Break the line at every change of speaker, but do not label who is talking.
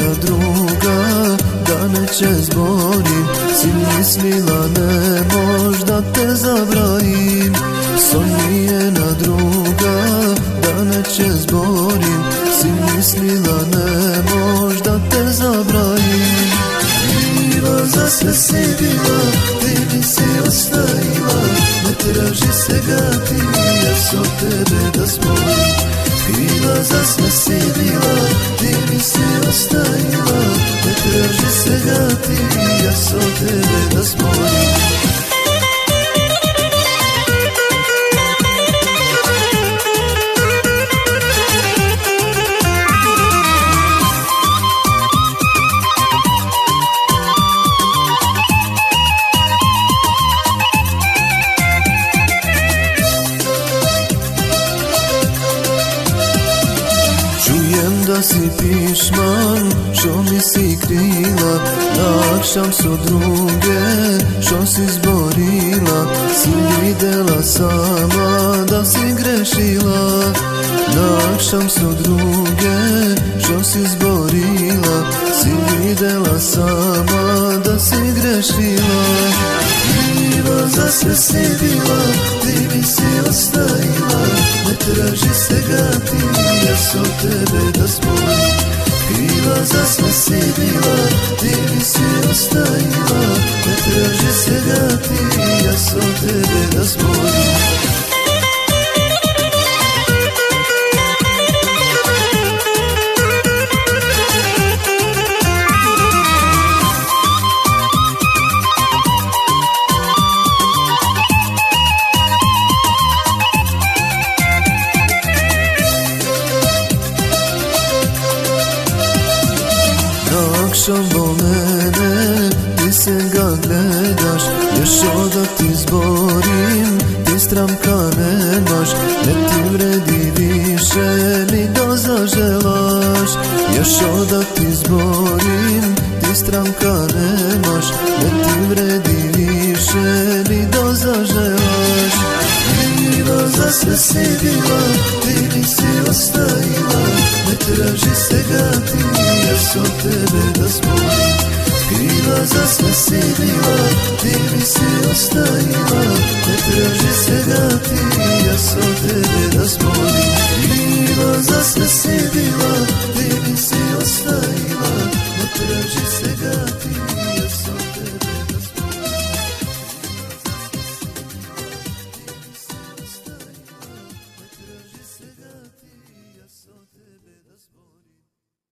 jedna druga, da neće zborim. Si mislila ne možda te zabrajim. Son mi je na druga, da neće zborim. Si mislila ne možda te zabrajim. Kriva za sve si bila, ti mi si ostavila. Ne traži se gati, ja sam tebe da zborim. Kriva za sve si bila, ti mi si ostavila. Ne traži se gati, ja sam tebe da zborim. Čujem da si pišman, što mi si krila. Nakšam su druge, što si zborila. Si videla sama da si grešila. Nakšam su druge, što si zborila. Si videla sama da si grešila. Kriva za sve si bila, ti mi si ostavila. Ne traži se gati, ja sam tebe da zborim. Kriva za sve si bila, ti mi si ostavila. Ne traži se gati, ja sam tebe da zborim. Nakšam vo mene, ti se ga gledaš. Još oda ti zborim, ti stramka nemaš. Ne ti vredi više, ni da zaželaš. Još oda ti zborim, ti stramka nemaš. Ne ti vredi više, ni da zaželaš. Kriva za sve si bila, ti mi si ostavila. Ne traži se gati, ja sam tebe da zborim. Kriva za sve si bila, ti mi si ostavila.